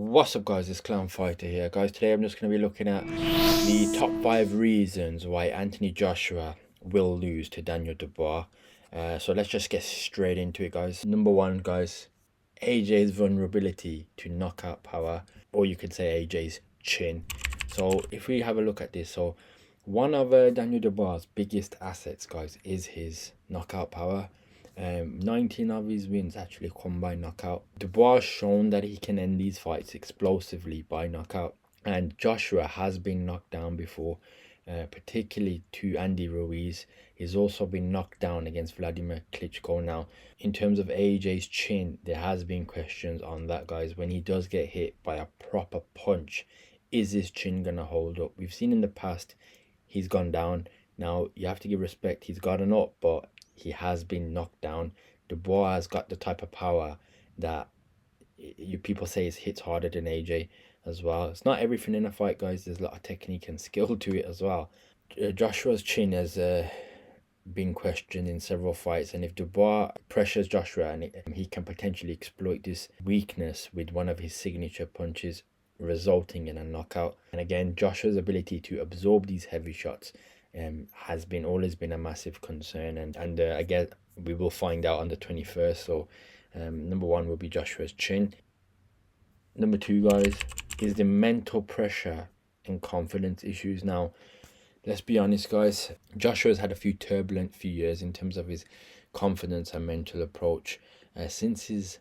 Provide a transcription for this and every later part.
What's up guys, it's Clown Fighter here. Guys, today I'm just going to be looking at the top 5 reasons why Anthony Joshua will lose to Daniel Dubois. So let's just get straight into it, guys. Number 1, guys, AJ's vulnerability to knockout power, or you could say AJ's chin. So if we have a look at this, so one of Daniel Dubois' biggest assets, guys, is his knockout power. 19 of his wins actually come by knockout. Dubois has shown that he can end these fights explosively by knockout, and Joshua has been knocked down before, particularly to Andy Ruiz. He's also been knocked down against Vladimir Klitschko. Now, in terms of AJ's chin, there has been questions on that, guys. When he does get hit by a proper punch, is his chin gonna hold up? We've seen in the past he's gone down. Now, you have to give respect, he's gotten up, but he has been knocked down. Dubois has got the type of power that people say hits harder than AJ as well. It's not everything in a fight, guys. There's a lot of technique and skill to it as well. Joshua's chin has been questioned in several fights, and if Dubois pressures Joshua, and he can potentially exploit this weakness with one of his signature punches, resulting in a knockout. And again, Joshua's ability to absorb these heavy shots has always been a massive concern, and again we will find out on the 21st. So number 1 will be Joshua's chin. Number 2, guys, is the mental pressure and confidence issues. Now, let's be honest, guys, Joshua's had a few turbulent few years in terms of his confidence and mental approach. Since his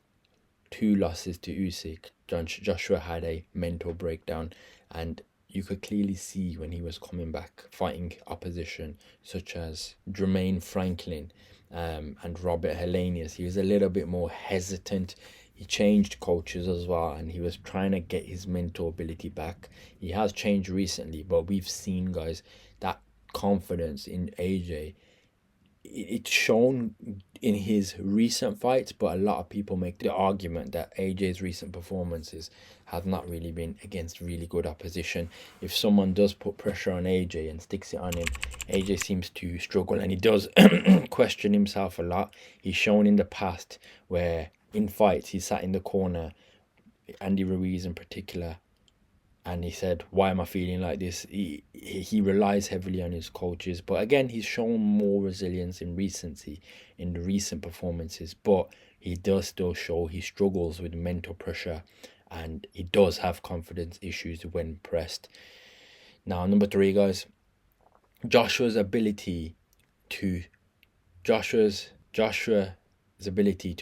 2 losses to Usyk, Joshua had a mental breakdown, and you could clearly see when he was coming back fighting opposition such as Jermaine Franklin and Robert Helenius. He was a little bit more hesitant. He changed coaches as well, and he was trying to get his mental ability back. He has changed recently, but we've seen, guys, that confidence in AJ, it's shown in his recent fights, but a lot of people make the argument that AJ's recent performances have not really been against really good opposition. If someone does put pressure on AJ and sticks it on him, AJ seems to struggle, and he does question himself a lot. He's shown in the past where in fights he sat in the corner, Andy Ruiz in particular, and he said, why am I feeling like this? He relies heavily on his coaches, but again, he's shown more resilience in the recent performances, but he does still show he struggles with mental pressure, and he does have confidence issues when pressed. Now, number 3, guys, Joshua's ability to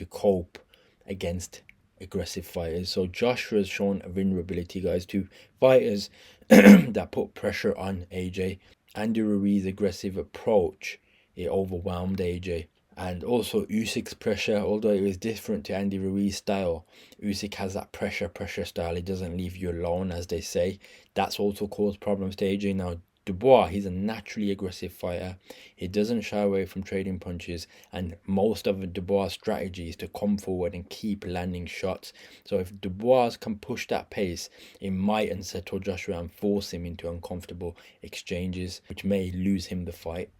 cope against aggressive fighters. So Joshua's shown a vulnerability, guys, to fighters that put pressure on AJ. Andy Ruiz's aggressive approach, it overwhelmed AJ. And also Usyk's pressure, although it was different to Andy Ruiz's style, Usyk has that pressure style. He doesn't leave you alone, as they say. That's also caused problems to AJ. Now, Dubois, he's a naturally aggressive fighter. He doesn't shy away from trading punches, and most of Dubois' strategy is to come forward and keep landing shots. So if Dubois can push that pace, it might unsettle Joshua and force him into uncomfortable exchanges, which may lose him the fight.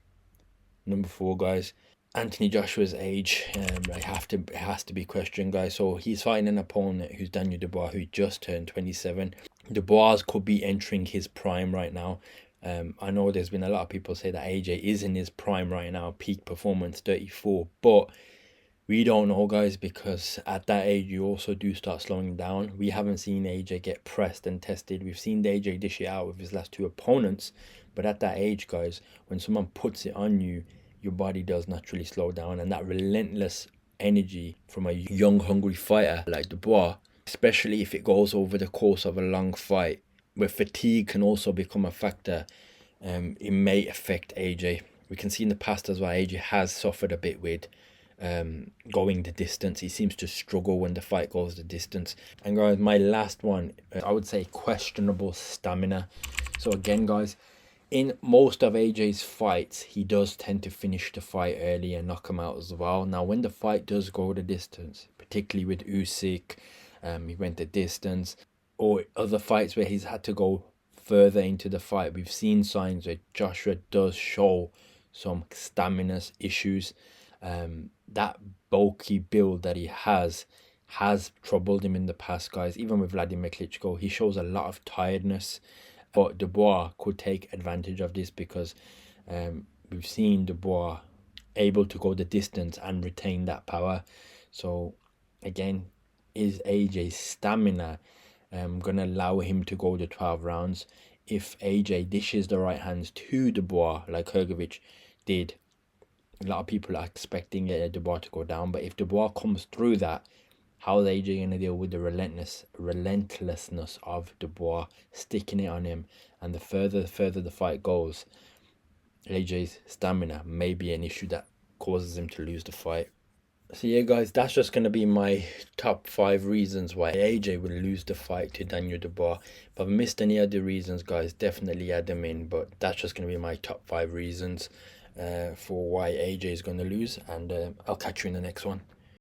Number 4, guys, Anthony Joshua's age. It has to be questioned, guys. So he's fighting an opponent who's Daniel Dubois, who just turned 27. Dubois could be entering his prime right now. I know there's been a lot of people say that AJ is in his prime right now, peak performance 34, but we don't know, guys, because at that age you also do start slowing down. We haven't seen AJ get pressed and tested. We've seen AJ dish it out with his last 2 opponents, but at that age, guys, when someone puts it on you, your body does naturally slow down, and that relentless energy from a young, hungry fighter like Dubois, especially if it goes over the course of a long fight, where fatigue can also become a factor, it may affect AJ. We can see in the past as well, AJ has suffered a bit with going the distance. He seems to struggle when the fight goes the distance. And guys, my last one, I would say questionable stamina. So again, guys, in most of AJ's fights, he does tend to finish the fight early and knock him out as well. Now, when the fight does go the distance, particularly with Usyk, he went the distance, or other fights where he's had to go further into the fight, we've seen signs where Joshua does show some stamina issues. That bulky build that he has has troubled him in the past, guys. Even with Vladimir Klitschko, he shows a lot of tiredness. But Dubois could take advantage of this because we've seen Dubois able to go the distance and retain that power. So again, is AJ's stamina gonna allow him to go the 12 rounds? If AJ dishes the right hands to Dubois like Hrgovic did, a lot of people are expecting Dubois to go down. But if Dubois comes through that, how is AJ going to deal with the relentlessness of Dubois sticking it on him? And the further the fight goes, AJ's stamina may be an issue that causes him to lose the fight. So yeah, guys, that's just going to be my top 5 reasons why AJ will lose the fight to Daniel Dubois. If I've missed any other reasons, guys, definitely add them in. But that's just going to be my top 5 reasons for why AJ is going to lose. And I'll catch you in the next one.